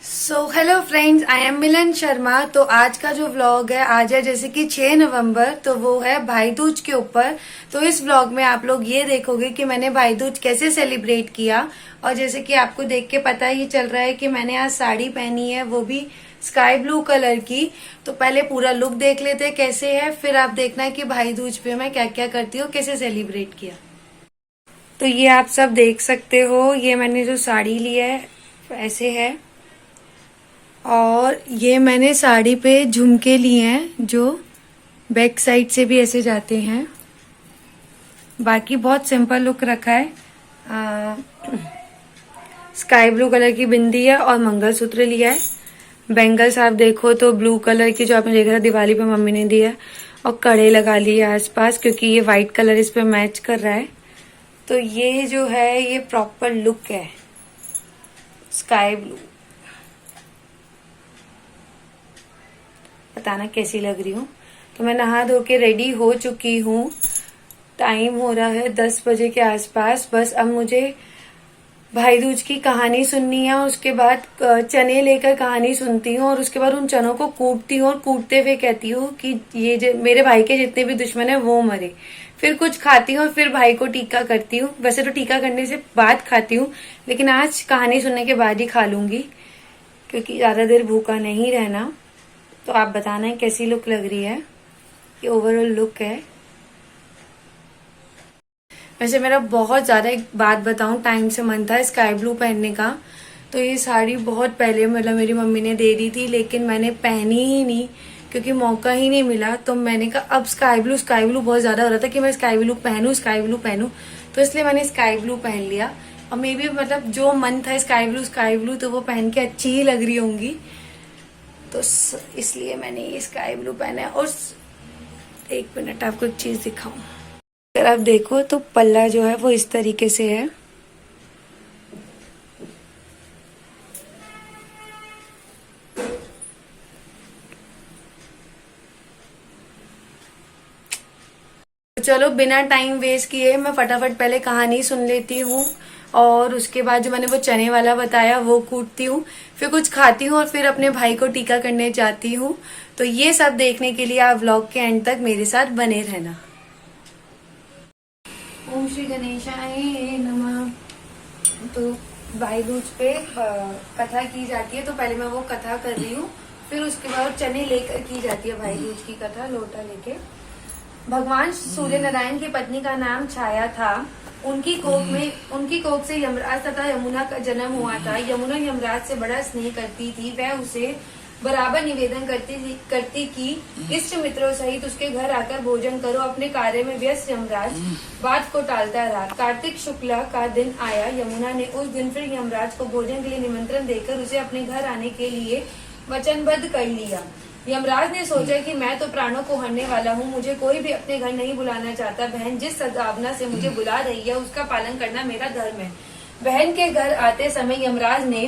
Hello friends, I am मिलन शर्मा। तो आज का जो व्लॉग है आज है जैसे कि 6 नवंबर, तो वो है भाई दूज के ऊपर। तो इस व्लॉग में आप लोग ये देखोगे कि मैंने भाई दूज कैसे सेलिब्रेट किया। और जैसे कि आपको देख के पता ही चल रहा है कि मैंने आज साड़ी पहनी है, वो भी स्काई ब्लू कलर की। तो पहले पूरा लुक देख लेते हैं कैसे है, फिर आप देखना है कि भाई दूज पे मैं क्या क्या करती हूँ, कैसे सेलिब्रेट किया। तो ये आप सब देख सकते हो, ये मैंने जो साड़ी लिया है ऐसे है। और ये मैंने साड़ी पे झुमके लिए हैं जो बैक साइड से भी ऐसे जाते हैं। बाकी बहुत सिंपल लुक रखा है। स्काई ब्लू कलर की बिंदी है और मंगलसूत्र लिया है। बैंगल्स आप देखो तो ब्लू कलर की जो आपने देखा था दिवाली पे मम्मी ने दी है। और कड़े लगा लिए आसपास क्योंकि ये व्हाइट कलर इस पे मैच कर रहा है। तो ये जो है ये प्रॉपर लुक है स्काई ब्लू। बताना कैसी लग रही हूँ। तो मैं नहा धो के रेडी हो चुकी हूँ। टाइम हो रहा है 10 बजे के आसपास। बस अब मुझे भाई दूज की कहानी सुननी है। उसके बाद चने लेकर कहानी सुनती हूँ और उसके बाद उन चनों को कूटती हूँ और कूटते हुए कहती हूँ कि ये मेरे भाई के जितने भी दुश्मन है वो मरे। फिर कुछ खाती हूँ और फिर भाई को टीका करती हूँ। वैसे तो टीका करने से बाद खाती हूँ, लेकिन आज कहानी सुनने के बाद ही खा लूंगी क्योंकि ज्यादा देर भूखा नहीं रहना। तो आप बताना है कैसी लुक लग रही है, ये ओवरऑल लुक है। वैसे मेरा बहुत ज्यादा, एक बात बताऊं, टाइम से मन था स्काई ब्लू पहनने का। तो ये साड़ी बहुत पहले मतलब मेरी मम्मी ने दे दी थी, लेकिन मैंने पहनी ही नहीं क्योंकि मौका ही नहीं मिला। तो मैंने कहा अब स्काई ब्लू बहुत ज्यादा हो रहा था कि मैं स्काई ब्लू पहनूं, तो इसलिए मैंने स्काई ब्लू पहन लिया। और मे भी मतलब जो मन था स्काई ब्लू तो वो पहन के अच्छी ही लग रही होंगी, तो इसलिए मैंने ये स्काई ब्लू पहना है। और एक मिनट आपको एक चीज दिखाऊं। अगर आप देखो तो पल्ला जो है वो इस तरीके से है। चलो बिना टाइम वेस्ट किए मैं फटाफट पहले कहानी सुन लेती हूँ और उसके बाद जो मैंने वो चने वाला बताया वो कूटती हूँ, फिर कुछ खाती हूँ और फिर अपने भाई को टीका करने जाती हूँ। तो ये सब देखने के लिए आप व्लॉग के एंड तक मेरे साथ बने रहना। ओम श्री गणेशाय नमः। तो भाई दूज पे कथा की जाती है, तो पहले मैं वो कथा कर रही हूँ, फिर उसके बाद चने लेकर की जाती है भाई दूज की कथा लोटा लेके। भगवान सूर्य नारायण की पत्नी का नाम छाया था। उनकी कोख से यमराज तथा यमुना का जन्म हुआ था। यमुना यमराज से बड़ा स्नेह करती थी। वह उसे बराबर निवेदन करती कि इष्ट मित्रों सहित उसके घर आकर भोजन करो। अपने कार्य में व्यस्त यमराज बात को टालता रहा। कार्तिक शुक्ला का दिन आया। यमुना ने उस दिन फिर यमराज को भोजन के लिए निमंत्रण देकर उसे अपने घर आने के लिए वचनबद्ध कर लिया। यमराज ने सोचा कि मैं तो प्राणों को हरने वाला हूँ, मुझे कोई भी अपने घर नहीं बुलाना चाहता। बहन जिस सद्भावना से मुझे बुला रही है उसका पालन करना मेरा धर्म है। बहन के घर आते समय यमराज ने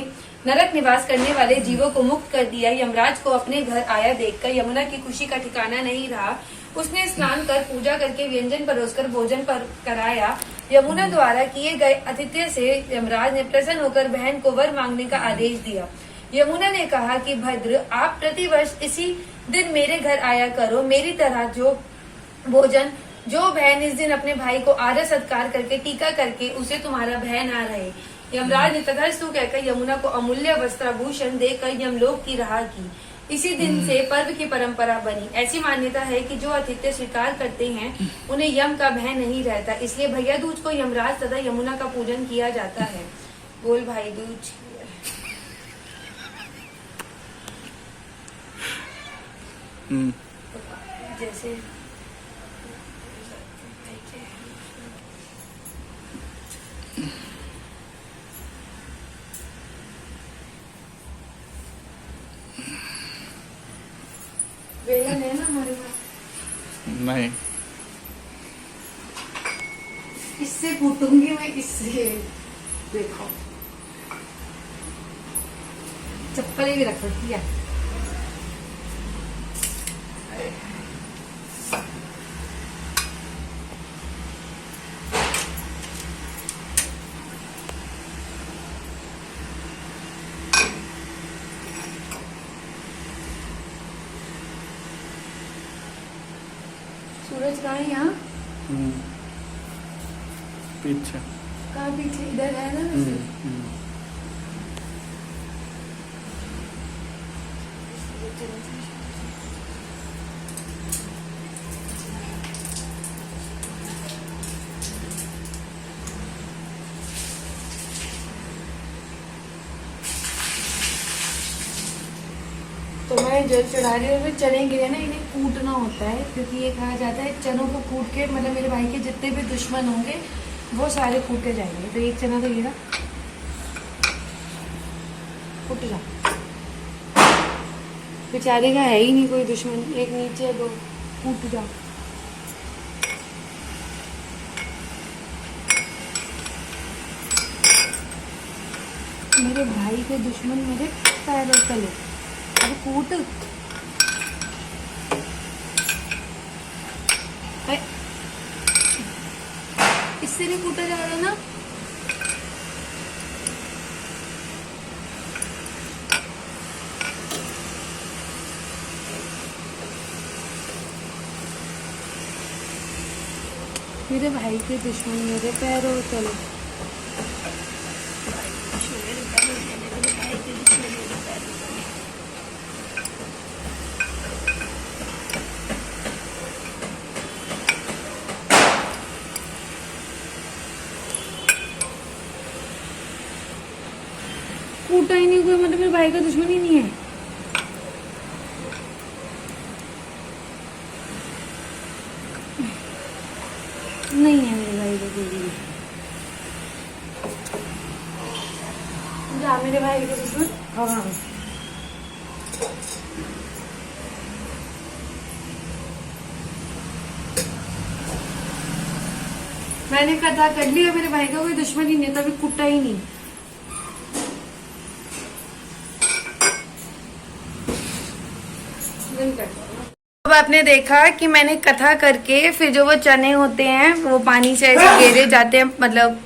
नरक निवास करने वाले जीवों को मुक्त कर दिया। यमराज को अपने घर आया देखकर यमुना की खुशी का ठिकाना नहीं रहा। उसने स्नान कर पूजा करके व्यंजन परोसकर भोजन पर कराया। यमुना द्वारा किए गए आतिथ्य से यमराज ने प्रसन्न होकर बहन को वर मांगने का आदेश दिया। यमुना ने कहा कि भद्र, आप प्रतिवर्ष इसी दिन मेरे घर आया करो। मेरी तरह जो बहन इस दिन अपने भाई को आदर सत्कार करके टीका करके उसे तुम्हारा बहन आ रहे। यमराज ने तथास्तु कहकर यमुना को अमूल्य वस्त्राभूषण देकर यमलोक की राह की। इसी दिन से पर्व की परंपरा बनी। ऐसी मान्यता है कि जो आतिथ्य स्वीकार करते हैं उन्हें यम का भय नहीं रहता। इसलिए भैया दूज को यमराज तथा यमुना का पूजन किया जाता है। बोल भाई दूज। जैसे बेलन है ना हमारे पास? नहीं, इससे कूटूंगी मैं, इससे। देखो चप्पल भी रख रखी है। सूरज कहाँ है? यहाँ पीछे। कहाँ पीछे? इधर है ना वैसे। तो मैं जल चढ़ा रही हूँ। चने गिरे ना, इन्हें कूटना होता है क्योंकि ये कहा जाता है चनों को कूट के मतलब मेरे भाई के जितने भी दुश्मन होंगे वो सारे कूटे जाएंगे। तो एक चना तो गिरा, कूट जा। बेचारे का है ही नहीं कोई दुश्मन, एक नीचे दो, कूट जा। मेरे भाई के दुश्मन मेरे पैरों तले। अरे कूट। इससे नहीं कूटा जा रहा ना। मेरे भाई के दुश्मन मेरे पैरों तले। कूटा ही नहीं कोई, मतलब मेरे भाई का दुश्मन ही नहीं है। नहीं है मेरे भाई का कोई भी। जा मेरे भाई का दुश्मन। हाँ मैंने कथा कर लिया, मेरे भाई का कोई दुश्मन ही नहीं, तभी कुटा ही नहीं। अब आपने देखा कि मैंने कथा करके फिर जो वो चने होते हैं वो पानी से ऐसे घेरे जाते हैं, मतलब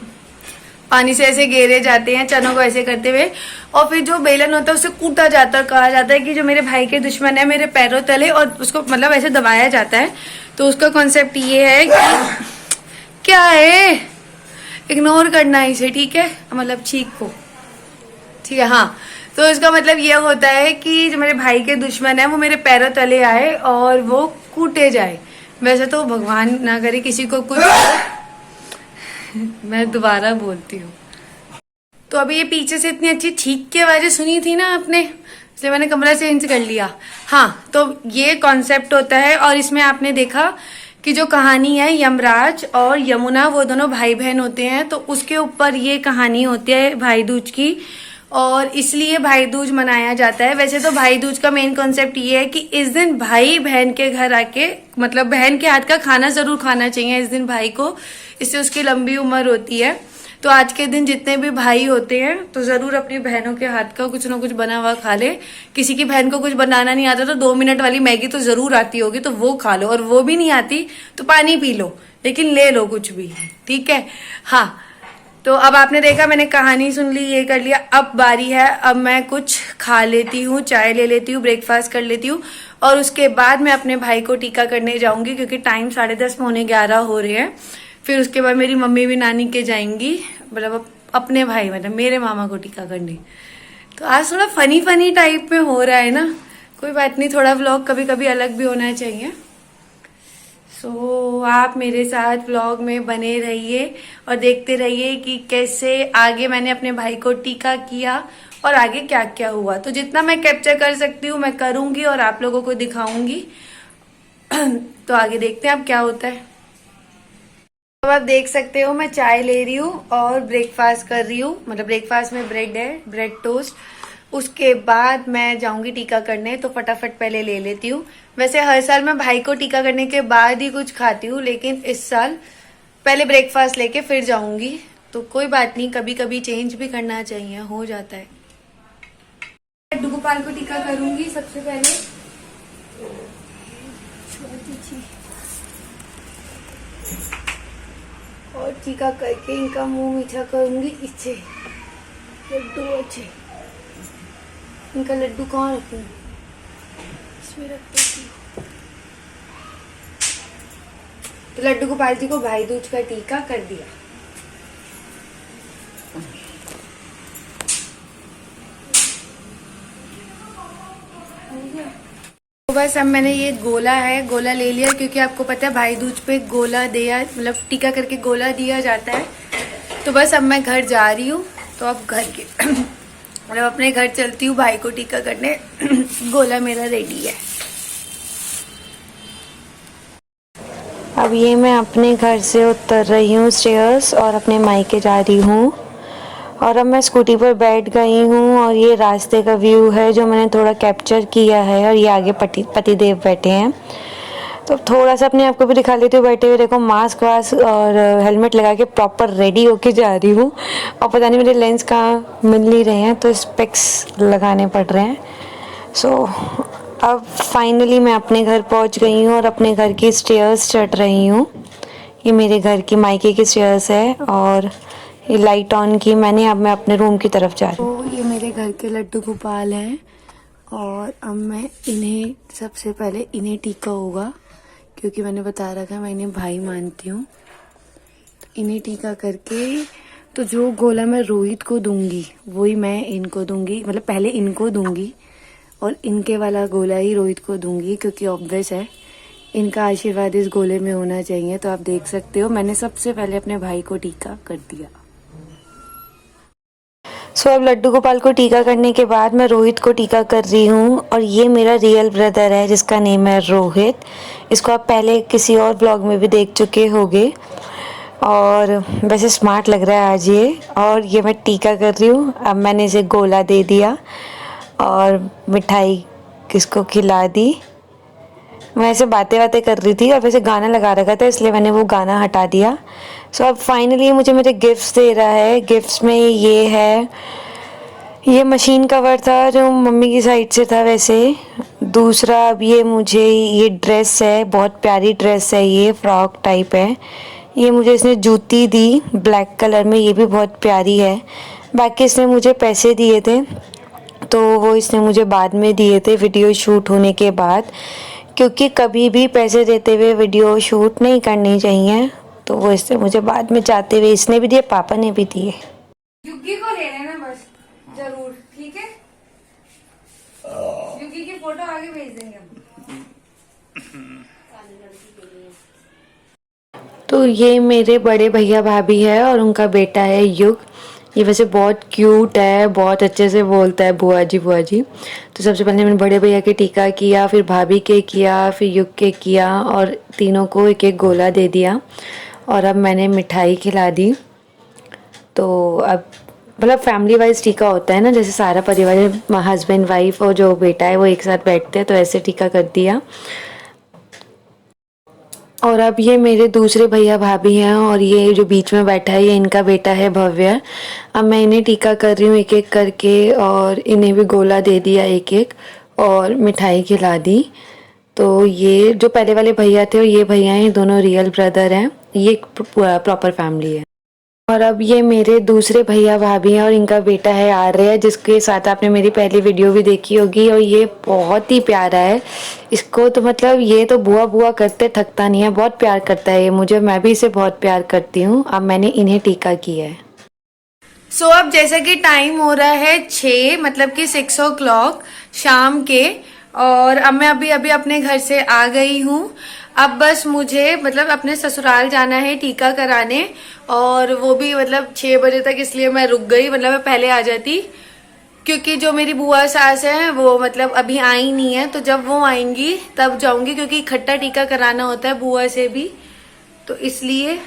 पानी से ऐसे घेरे जाते हैं चनों को ऐसे करते हुए, और फिर जो बेलन होता है उसे कूटा जाता है। कहा जाता है कि जो मेरे भाई के दुश्मन है मेरे पैरों तले, और उसको मतलब ऐसे दबाया जाता है। तो उसका कॉन्सेप्ट ये है कि क्या है, इग्नोर करना है इसे, ठीक है, मतलब चीख को, ठीक है। हाँ, तो इसका मतलब यह होता है कि जो मेरे भाई के दुश्मन है वो मेरे पैरों तले आए और वो कूटे जाए। वैसे तो भगवान ना करे किसी को कुछ मैं दोबारा बोलती हूँ। तो अभी ये पीछे से इतनी अच्छी छींक की आवाजें सुनी थी ना आपने, इसलिए मैंने कमरा चेंज कर लिया। हाँ, तो ये कॉन्सेप्ट होता है। और इसमें आपने देखा कि जो कहानी है यमराज और यमुना, वो दोनों भाई बहन होते हैं, तो उसके ऊपर ये कहानी होती है भाई दूज की, और इसलिए भाई दूज मनाया जाता है। वैसे तो भाई दूज का मेन कॉन्सेप्ट ये है कि इस दिन भाई बहन के घर आके, मतलब बहन के हाथ का खाना जरूर खाना चाहिए इस दिन भाई को, इससे उसकी लंबी उम्र होती है। तो आज के दिन जितने भी भाई होते हैं तो जरूर अपनी बहनों के हाथ का कुछ ना कुछ बना हुआ खा ले। किसी की बहन को कुछ बनाना नहीं आता तो 2 मिनट वाली मैगी तो जरूर आती होगी, तो वो खा लो, और वो भी नहीं आती तो पानी पी लो, लेकिन ले लो कुछ भी, ठीक है। हाँ, तो अब आपने देखा मैंने कहानी सुन ली, ये कर लिया। अब बारी है, अब मैं कुछ खा लेती हूँ, चाय ले लेती हूँ, ब्रेकफास्ट कर लेती हूँ, और उसके बाद मैं अपने भाई को टीका करने जाऊंगी क्योंकि टाइम 10:30 पौने 11 हो रहे हैं। फिर उसके बाद मेरी मम्मी भी नानी के जाएंगी, मतलब अपने भाई मतलब मेरे मामा को टीका करने। तो आज थोड़ा फनी टाइप में हो रहा है ना, कोई बात नहीं, थोड़ा व्लॉग कभी कभी अलग भी होना चाहिए। सो आप मेरे साथ व्लॉग में बने रहिए और देखते रहिए कि कैसे आगे मैंने अपने भाई को टीका किया और आगे क्या क्या हुआ। तो जितना मैं कैप्चर कर सकती हूँ मैं करूंगी और आप लोगों को दिखाऊंगी। तो आगे देखते हैं अब क्या होता है। अब आप देख सकते हो मैं चाय ले रही हूँ और ब्रेकफास्ट कर रही हूँ, मतलब ब्रेकफास्ट में ब्रेड है, ब्रेड टोस्ट। उसके बाद मैं जाऊंगी टीका करने, तो फटाफट पहले ले लेती हूँ। वैसे हर साल मैं भाई को टीका करने के बाद ही कुछ खाती हूँ, लेकिन इस साल पहले ब्रेकफास्ट लेके फिर जाऊंगी। तो कोई बात नहीं, कभी कभी चेंज भी करना चाहिए, हो जाता है। लड्डू गोपाल को टीका करूंगी सबसे पहले, और टीका करके इनका मुंह मीठा करूंगी। इससे लड्डू अच्छे, इनका लड्डू कहाँ रखूं, इसमें रख देती हूँ। तो लड्डू गोपाल जी को भाई दूज का टीका कर दिया। तो बस अब मैंने ये गोला ले लिया, क्योंकि आपको पता है भाई दूज पे गोला दिया, मतलब टीका करके गोला दिया जाता है। तो बस अब मैं घर जा रही हूँ, तो अब घर के मतलब अपने घर चलती हूँ भाई को टीका करने। गोला मेरा रेडी है। अब ये मैं अपने घर से उतर रही हूँ स्टेयर्स और अपने मायके जा रही हूँ। और अब मैं स्कूटी पर बैठ गई हूँ और ये रास्ते का व्यू है जो मैंने थोड़ा कैप्चर किया है। और ये आगे पतिदेव बैठे हैं, तो थोड़ा सा अपने आप को भी दिखा लेती हूँ बैठे हुए। देखो मास्क वास्क और हेलमेट लगा के प्रॉपर रेडी होके जा रही हूँ। और पता नहीं मेरे लेंस कहाँ मिल नहीं रहे हैं, तो स्पेक्स लगाने पड़ रहे हैं। सो अब फाइनली मैं अपने घर पहुँच गई हूँ और अपने घर की स्टेयर्स चढ़ रही हूँ। ये मेरे घर की मायके की स्टेयर्स है और ये लाइट ऑन की मैंने। अब मैं अपने रूम की तरफ जा रही हूँ। तो ये मेरे घर के लड्डू गोपाल हैं और अब मैं इन्हें सबसे पहले इन्हें टीका होगा, क्योंकि मैंने बता रखा है मैं इन्हें भाई मानती हूँ। तो इन्हें टीका करके तो जो गोला मैं रोहित को दूंगी वही मैं इनको दूंगी, मतलब पहले इनको दूंगी और इनके वाला गोला ही रोहित को दूंगी, क्योंकि ऑब्वियस है इनका आशीर्वाद इस गोले में होना चाहिए। तो आप देख सकते हो मैंने सबसे पहले अपने भाई को टीका कर दिया। सो अब लड्डू गोपाल को टीका करने के बाद मैं रोहित को टीका कर रही हूँ। और ये मेरा रियल ब्रदर है जिसका नेम है रोहित। इसको आप पहले किसी और ब्लॉग में भी देख चुके होंगे और वैसे स्मार्ट लग रहा है आज ये। और ये मैं टीका कर रही हूँ। अब मैंने इसे गोला दे दिया और मिठाई किसको खिला दी। मैं ऐसे बातें कर रही थी और वैसे गाना लगा रखा था, इसलिए मैंने वो गाना हटा दिया। सो अब फाइनली मुझे मेरे गिफ्ट्स दे रहा है। गिफ्ट्स में ये है, ये मशीन कवर था जो मम्मी की साइड से था वैसे। दूसरा अब ये मुझे ये ड्रेस है, बहुत प्यारी ड्रेस है, ये फ्रॉक टाइप है। ये मुझे इसने जूती दी ब्लैक कलर में, ये भी बहुत प्यारी है। बाकी इसने मुझे पैसे दिए थे, तो वो इसने मुझे बाद में दिए थे वीडियो शूट होने के बाद, क्योंकि कभी भी पैसे देते हुए वीडियो शूट नहीं करनी चाहिए। तो वो इससे मुझे बाद में जाते हुए इसने भी दिए, पापा ने भी दिए। युग्गी को ले लेना बस जरूर, ठीक है? युग्गी की फोटो आगे भेज देंगे हम। तो ये मेरे बड़े भैया भाभी है और उनका बेटा है युग। ये वैसे बहुत क्यूट है, बहुत अच्छे से बोलता है बुआ जी बुआ जी। तो सबसे पहले मैंने बड़े भैया के टीका किया, फिर भाभी के किया, फिर युग के किया और तीनों को एक एक गोला दे दिया। और अब मैंने मिठाई खिला दी। तो अब मतलब फैमिली वाइज टीका होता है ना, जैसे सारा परिवार हस्बैंड वाइफ और जो बेटा है वो एक साथ बैठते हैं, तो ऐसे टीका कर दिया। और अब ये मेरे दूसरे भैया भाभी हैं और ये जो बीच में बैठा है ये इनका बेटा है भव्य। अब मैं इन्हें टीका कर रही हूँ एक एक करके और इन्हें भी गोला दे दिया एक एक और मिठाई खिला दी। तो ये जो पहले वाले भैया थे और ये भैया हैं, दोनों रियल ब्रदर हैं। ये एक प्रॉपर फैमिली है। और अब ये मेरे दूसरे भैया भाभी हैं और इनका बेटा है आर्य, जिसके साथ आपने मेरी पहली वीडियो भी देखी होगी। और ये बहुत ही प्यारा है। इसको तो मतलब ये तो बुआ बुआ करते थकता नहीं है, बहुत प्यार करता है ये मुझे। मैं भी इसे बहुत प्यार करती हूँ। अब मैंने इन्हें टीका किया है। सो अब जैसा कि टाइम हो रहा है 6, मतलब कि 6 o'clock शाम के, और अब मैं अभी अपने घर से आ गई हूँ। अब बस मुझे मतलब अपने ससुराल जाना है टीका कराने, और वो भी मतलब 6 बजे तक, इसलिए मैं रुक गई। मतलब मैं पहले आ जाती, क्योंकि जो मेरी बुआ सास है वो मतलब अभी आई नहीं है, तो जब वो आएंगी तब जाऊंगी, क्योंकि इकट्ठा टीका कराना होता है बुआ से भी, तो इसलिए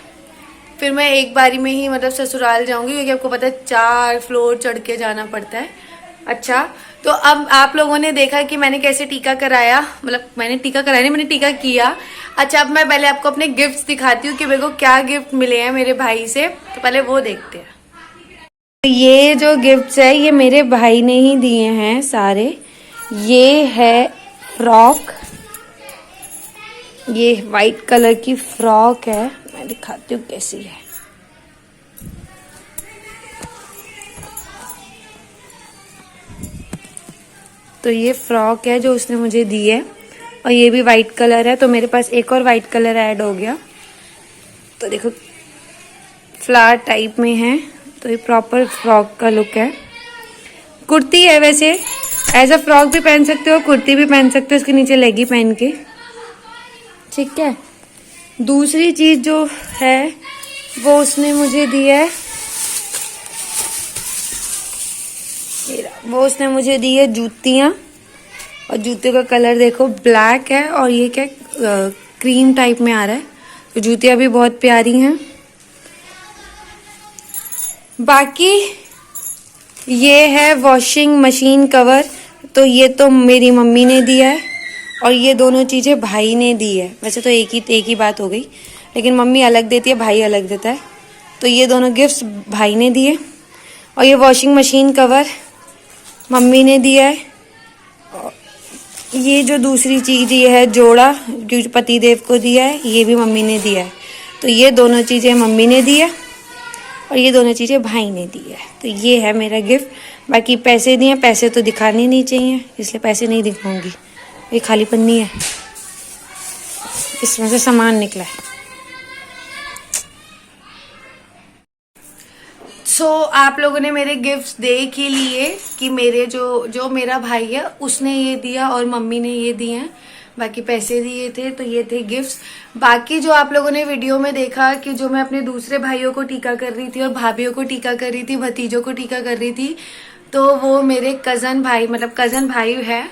फिर मैं एक बारी में ही मतलब ससुराल जाऊंगी, क्योंकि आपको पता है 4 फ्लोर चढ़ के जाना पड़ता है। अच्छा, तो अब आप लोगों ने देखा कि मैंने कैसे टीका कराया, मतलब मैंने टीका कराया नहीं, मैंने टीका किया। अच्छा, अब मैं पहले आपको अपने गिफ्ट्स दिखाती हूँ कि मेरे को क्या गिफ्ट मिले हैं मेरे भाई से, तो पहले वो देखते हैं। ये जो गिफ्ट्स है ये मेरे भाई ने ही दिए हैं सारे। ये है फ्रॉक, ये वाइट कलर की फ्रॉक है, मैं दिखाती हूँ कैसी है। तो ये फ्रॉक है जो उसने मुझे दी है, और ये भी वाइट कलर है, तो मेरे पास एक और वाइट कलर ऐड हो गया। तो देखो फ्लावर टाइप में है, तो ये प्रॉपर फ्रॉक का लुक है। कुर्ती है, वैसे एज अ फ्रॉक भी पहन सकते हो, कुर्ती भी पहन सकते हो इसके नीचे लेगी पहन के, ठीक है। दूसरी चीज जो है वो उसने मुझे दी है, वो उसने मुझे दी है जूतियां, और जूते का कलर देखो ब्लैक है और ये क्या क्रीम टाइप में आ रहा है। तो जूतियां भी बहुत प्यारी हैं। बाकी ये है वॉशिंग मशीन कवर, तो ये तो मेरी मम्मी ने दिया है, और ये दोनों चीजें भाई ने दी है। वैसे तो एक ही बात हो गई, लेकिन मम्मी अलग देती है, भाई अलग देता है। तो ये दोनों गिफ्ट्स भाई ने दिए, और ये वॉशिंग मशीन कवर मम्मी ने दिया है। ये जो दूसरी चीज ये है जोड़ा, जो पति देव को दिया है, ये भी मम्मी ने दिया है। तो ये दोनों चीजें मम्मी ने दी है, और ये दोनों चीजें भाई ने दी है। तो ये है मेरा गिफ्ट। बाकी पैसे दिए, पैसे तो दिखाने नहीं चाहिए, इसलिए पैसे नहीं दिखाऊंगी। ये खाली पन्नी है, इसमें से सामान निकला है। आप लोगों ने मेरे गिफ्ट्स देख ही लिए कि मेरे जो मेरा भाई है उसने ये दिया और मम्मी ने ये दिए हैं। बाकी पैसे दिए थे, तो ये थे गिफ्ट्स। बाकी जो आप लोगों ने वीडियो में देखा कि जो मैं अपने दूसरे भाइयों को टीका कर रही थी और भाभीियों को टीका कर रही थी, भतीजों को टीका कर रही थी, तो वो मेरे कजन भाई है।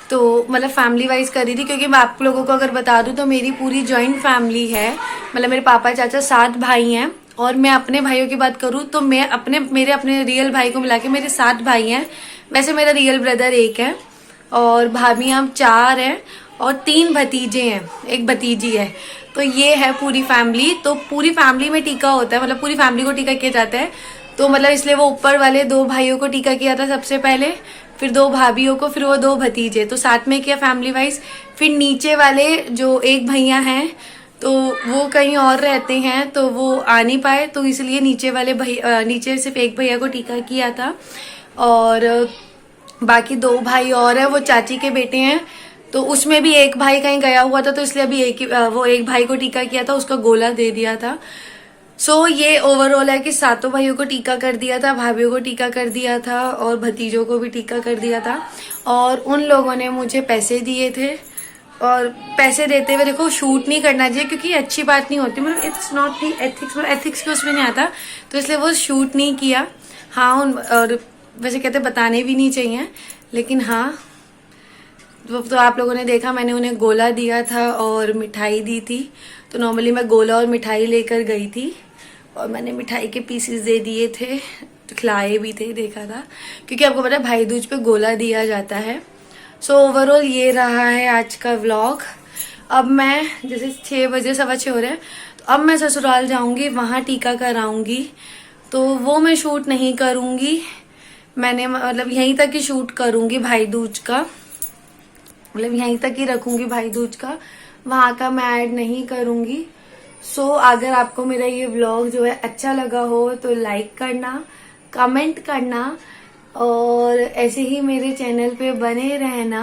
तो मतलब फैमिली वाइज कर रही थी, क्योंकि मैं आप लोगों को अगर बता दूं तो मेरी पूरी जॉइंट फैमिली है। मतलब मेरे पापा चाचा 7 भाई हैं, और मैं अपने भाइयों की बात करूं तो मैं मेरे अपने रियल भाई को मिला के मेरे 7 भाई हैं। वैसे मेरा रियल ब्रदर 1 है, और भाभी हम 4 हैं, और 3 भतीजे हैं, 1 भतीजी है। तो ये है पूरी फैमिली। तो पूरी फैमिली में टीका होता है, मतलब पूरी फैमिली को टीका किया जाता है। तो मतलब इसलिए वो ऊपर वाले 2 भाइयों को टीका किया था सबसे पहले, फिर 2 भाभीियों को, फिर वो 2 भतीजे, तो साथ में किया फैमिली वाइज। फिर नीचे वाले जो 1 भैया हैं तो वो कहीं और रहते हैं, तो वो आ नहीं पाए, तो इसलिए नीचे सिर्फ 1 भैया को टीका किया था। और बाकी 2 भाई और है, वो चाची के बेटे हैं, तो उसमें भी 1 भाई कहीं गया हुआ था, तो इसलिए अभी वो 1 भाई को टीका किया था, उसका गोला दे दिया था। ये ओवरऑल है कि 7 भाइयों को टीका कर दिया था, भाभीियों को टीका कर दिया था, और भतीजों को भी टीका कर दिया था। और उन लोगों ने मुझे पैसे दिए थे, और पैसे देते हुए देखो शूट नहीं करना चाहिए, क्योंकि अच्छी बात नहीं होती, मतलब इट्स नॉट दी एथिक्स, मतलब एथिक्स के उसमें नहीं आता, तो इसलिए वो शूट नहीं किया। हाँ, और वैसे कहते बताने भी नहीं चाहिए, लेकिन हाँ, तो आप लोगों ने देखा मैंने उन्हें गोला दिया था और मिठाई दी थी। तो नॉर्मली मैं गोला और मिठाई लेकर गई थी, और मैंने मिठाई के पीसेस दे दिए थे, तो खिलाए भी थे, देखा था, क्योंकि आपको पता है भाई दूज पे गोला दिया जाता है। ओवरऑल ये रहा है आज का व्लॉग। अब मैं जैसे 6 बजे 6:15 हो रहे हैं, तो अब मैं ससुराल जाऊंगी, वहां टीका कराऊंगी, तो वो मैं शूट नहीं करूंगी। मैंने मतलब यहीं तक ही शूट करूंगी भाई दूज का, मतलब यहीं तक ही रखूंगी भाई दूज का, वहां का मैं ऐड नहीं करूंगी। अगर आपको मेरा ये व्लॉग जो है अच्छा लगा हो तो लाइक करना, कमेंट करना, और ऐसे ही मेरे चैनल पे बने रहना,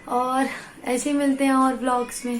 और ऐसे ही मिलते हैं और व्लॉग्स में।